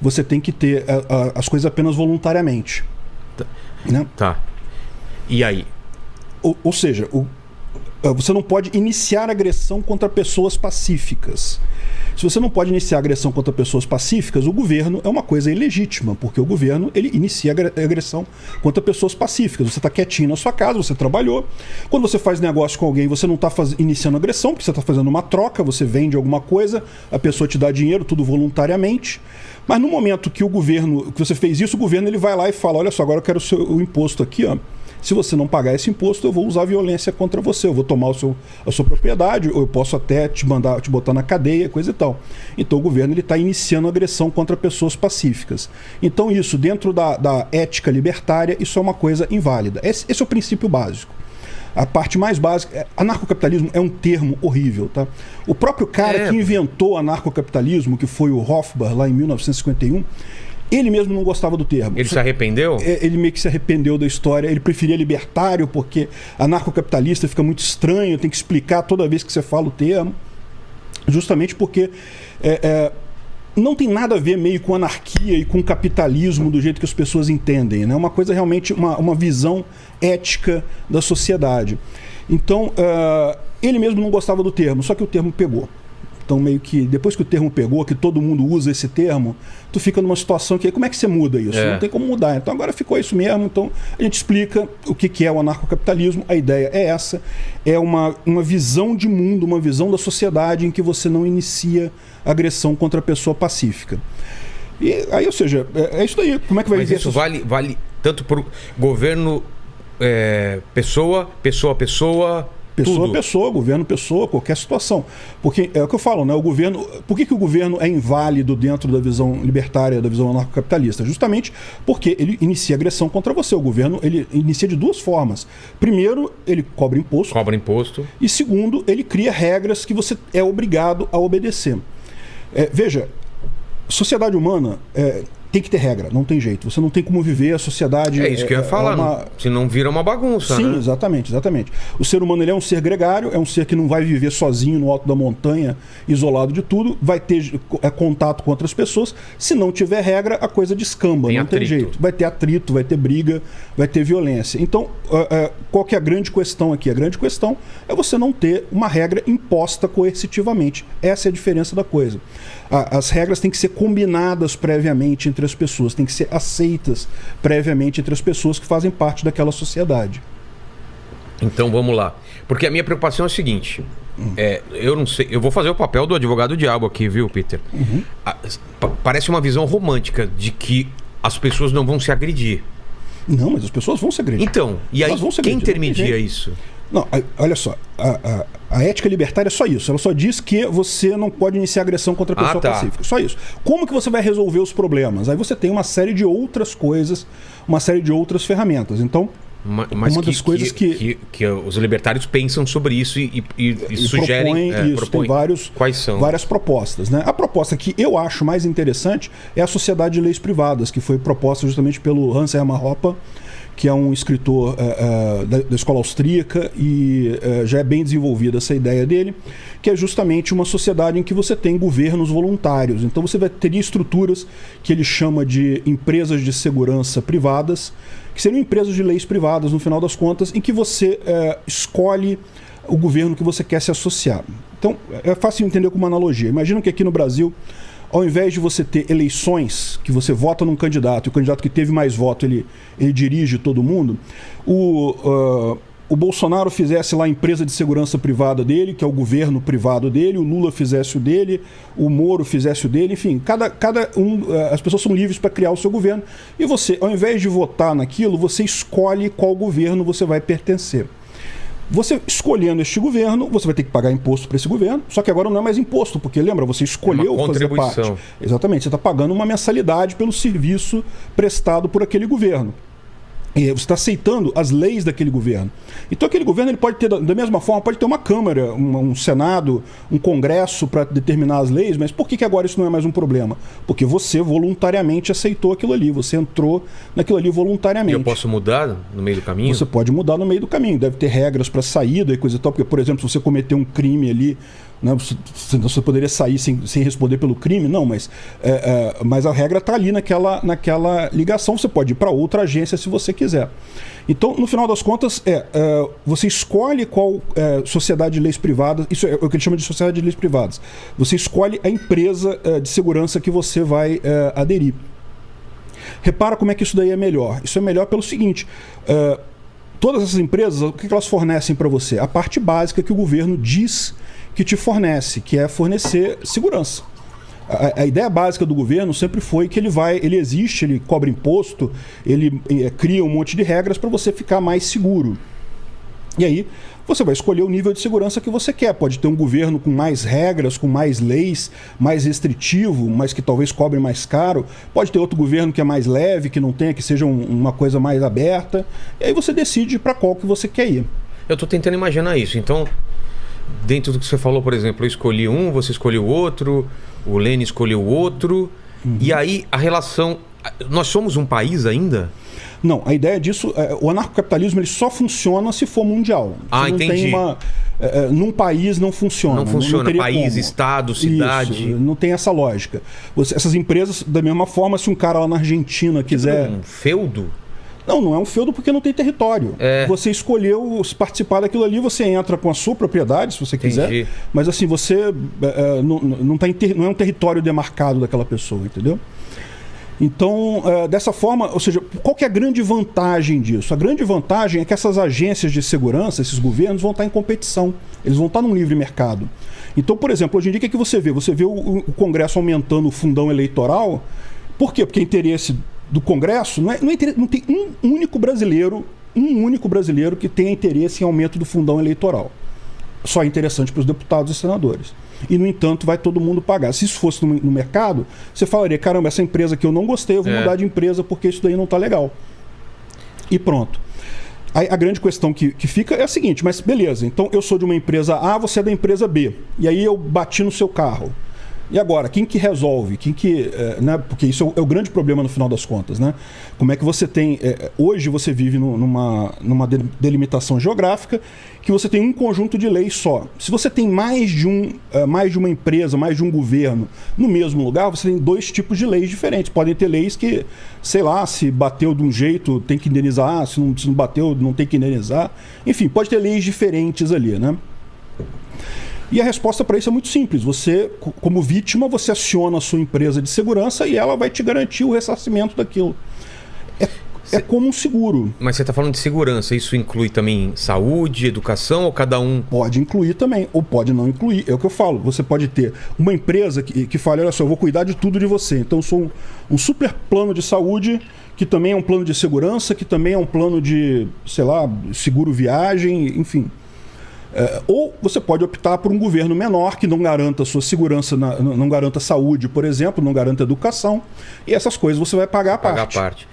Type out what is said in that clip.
você tem que ter as coisas apenas voluntariamente. Né? Tá. E aí? Ou seja, você não pode iniciar agressão contra pessoas pacíficas. Se você não pode iniciar agressão contra pessoas pacíficas, o governo é uma coisa ilegítima, porque o governo ele inicia agressão contra pessoas pacíficas. Você está quietinho na sua casa, você trabalhou. Quando você faz negócio com alguém, você não está iniciando agressão, porque você está fazendo uma troca, você vende alguma coisa, a pessoa te dá dinheiro, tudo voluntariamente. Mas no momento que que você fez isso, o governo ele vai lá e fala, olha só, agora eu quero o imposto aqui, ó. Se você não pagar esse imposto, eu vou usar violência contra você. Eu vou tomar a sua propriedade, ou eu posso até te botar na cadeia, coisa e tal. Então o governo está iniciando agressão contra pessoas pacíficas. Então isso, dentro da ética libertária, isso é uma coisa inválida. Esse é o princípio básico. A parte mais básica, anarcocapitalismo é um termo horrível, tá? O próprio cara que inventou anarcocapitalismo, que foi o Hofbauer, lá em 1951, ele mesmo não gostava do termo. Ele se arrependeu? Ele meio que se arrependeu da história. Ele preferia libertário, porque anarcocapitalista fica muito estranho, tem que explicar toda vez que você fala o termo. Justamente porque não tem nada a ver meio com anarquia e com capitalismo do jeito que as pessoas entendem, né? Uma coisa realmente, uma visão ética da sociedade. Então, ele mesmo não gostava do termo, só que o termo pegou. Então, meio que, depois que o termo pegou, que todo mundo usa esse termo, tu fica numa situação que, como é que você muda isso? Não tem como mudar. Então, agora ficou isso mesmo. Então, a gente explica o que é o anarcocapitalismo. A ideia é essa. É uma visão de mundo, uma visão da sociedade em que você não inicia agressão contra a pessoa pacífica. E aí, ou seja, é isso daí. Como é que vai viver isso? Vale tanto para o governo, pessoa, governo, pessoa, qualquer situação. Porque é o que eu falo, né? O governo, por que o governo é inválido dentro da visão libertária, da visão anarcocapitalista? Justamente porque ele inicia agressão contra você. O governo ele inicia de duas formas. Primeiro, ele cobra imposto. E segundo, ele cria regras que você é obrigado a obedecer. Veja, sociedade humana tem que ter regra, não tem jeito. Você não tem como viver a sociedade... É isso que eu ia falar, senão vira uma bagunça. Sim, né? exatamente. O ser humano ele é um ser gregário, é um ser que não vai viver sozinho no alto da montanha, isolado de tudo, vai ter contato com outras pessoas. Se não tiver regra, a coisa descamba, tem jeito. Vai ter atrito, vai ter briga, vai ter violência. Então, qual que é a grande questão aqui? A grande questão é você não ter uma regra imposta coercitivamente. Essa é a diferença da coisa. As regras têm que ser combinadas previamente entre as pessoas, têm que ser aceitas previamente entre as pessoas que fazem parte daquela sociedade. Então vamos lá. Porque a minha preocupação é o seguinte: eu não sei, eu vou fazer o papel do advogado diabo aqui, viu, Peter? Parece uma visão romântica de que as pessoas não vão se agredir. Não, mas as pessoas vão se agredir. Então, e aí quem intermedia isso? Não, olha só, a ética libertária é só isso. Ela só diz que você não pode iniciar agressão contra a pessoa pacífica. Só isso. Como que você vai resolver os problemas? Aí você tem uma série de outras coisas, uma série de outras ferramentas. Então, uma das coisas que os libertários pensam sobre isso e sugerem... Propõem quais são? Várias propostas, né? A proposta que eu acho mais interessante é a Sociedade de Leis Privadas, que foi proposta justamente pelo Hans Hermann Hoppe, que é um escritor da escola austríaca, e já é bem desenvolvida essa ideia dele, que é justamente uma sociedade em que você tem governos voluntários. Então você teria estruturas que ele chama de empresas de segurança privadas, que seriam empresas de leis privadas, no final das contas, em que você escolhe o governo que você quer se associar. Então é fácil entender com uma analogia. Imagina que aqui no Brasil, ao invés de você ter eleições, que você vota num candidato, e o candidato que teve mais voto, ele dirige todo mundo, o Bolsonaro fizesse lá a empresa de segurança privada dele, que é o governo privado dele, o Lula fizesse o dele, o Moro fizesse o dele, enfim, as pessoas são livres para criar o seu governo, e você, ao invés de votar naquilo, você escolhe qual governo você vai pertencer. Você escolhendo este governo, você vai ter que pagar imposto para esse governo, só que agora não é mais imposto, porque lembra, você escolheu fazer parte. Exatamente, você está pagando uma mensalidade pelo serviço prestado por aquele governo. E você está aceitando as leis daquele governo. Então aquele governo ele pode ter, da mesma forma, pode ter uma Câmara, um Senado, um Congresso para determinar as leis, mas por que agora isso não é mais um problema? Porque você voluntariamente aceitou aquilo ali, você entrou naquilo ali voluntariamente. E eu posso mudar no meio do caminho? Você pode mudar no meio do caminho, deve ter regras para saída e coisa e tal, porque, por exemplo, se você cometer um crime ali Né? Você poderia sair sem responder pelo crime? Não, mas a regra está ali naquela ligação. Você pode ir para outra agência se você quiser. Então, no final das contas, você escolhe qual sociedade de leis privadas, isso é o que ele chama de sociedade de leis privadas. Você escolhe a empresa de segurança que você vai aderir. Repara como é que isso daí é melhor. Isso é melhor pelo seguinte: todas essas empresas, o que elas fornecem para você? A parte básica que o governo diz que te fornece, que é fornecer segurança. A ideia básica do governo sempre foi que ele existe, ele cobra imposto, ele cria um monte de regras para você ficar mais seguro. E aí você vai escolher o nível de segurança que você quer. Pode ter um governo com mais regras, com mais leis, mais restritivo, mas que talvez cobre mais caro. Pode ter outro governo que é mais leve, que não tenha, que seja uma coisa mais aberta. E aí você decide para qual que você quer ir. Eu estou tentando imaginar isso. Então, dentro do que você falou, por exemplo, eu escolhi um, você escolheu o outro, o Lênin escolheu o outro. E aí a relação... Nós somos um país ainda? Não, a ideia disso, o anarcocapitalismo ele só funciona se for mundial. Você não entendi. Num país não funciona. Não funciona, não país, como. estado, cidade. Isso, não tem essa lógica. Essas empresas, da mesma forma, se um cara lá na Argentina quiser... Um feudo? Não é um feudo porque não tem território. Você escolheu participar daquilo ali, você entra com a sua propriedade, se você quiser. Entendi. Mas assim, você não é um território demarcado daquela pessoa, entendeu? Então, dessa forma, ou seja, qual que é a grande vantagem disso? A grande vantagem é que essas agências de segurança, esses governos, vão estar em competição. Eles vão estar num livre mercado. Então, por exemplo, hoje em dia, o que você vê? Você vê o Congresso aumentando o fundão eleitoral. Por quê? Porque o interesse do Congresso não tem um único brasileiro que tenha interesse em aumento do fundão eleitoral. Só é interessante para os deputados e senadores. E, no entanto, vai todo mundo pagar. Se isso fosse no mercado, você falaria, caramba, essa empresa que eu não gostei, eu vou mudar de empresa porque isso daí não está legal. E pronto. A grande questão que fica é a seguinte, mas beleza, então eu sou de uma empresa A, você é da empresa B. E aí eu bati no seu carro. E agora, quem que resolve? Né? Porque isso é o grande problema no final das contas, né? Como é que você tem... hoje você vive numa delimitação geográfica que você tem um conjunto de leis só. Se você tem mais de uma empresa, mais de um governo no mesmo lugar, você tem dois tipos de leis diferentes. Podem ter leis que, sei lá, se bateu de um jeito tem que indenizar, se não bateu não tem que indenizar. Enfim, pode ter leis diferentes ali, né? E a resposta para isso é muito simples. Você, como vítima, você aciona a sua empresa de segurança e ela vai te garantir o ressarcimento daquilo. É como um seguro. Mas você está falando de segurança. Isso inclui também saúde, educação ou cada um? Pode incluir também, ou pode não incluir. É o que eu falo. Você pode ter uma empresa que fala, olha só, eu vou cuidar de tudo de você. Então eu sou um super plano de saúde, que também é um plano de segurança, que também é um plano de, sei lá, seguro viagem, enfim. Ou você pode optar por um governo menor que não garanta a sua segurança, não garanta saúde, por exemplo, não garanta educação, e essas coisas você vai pagar a parte.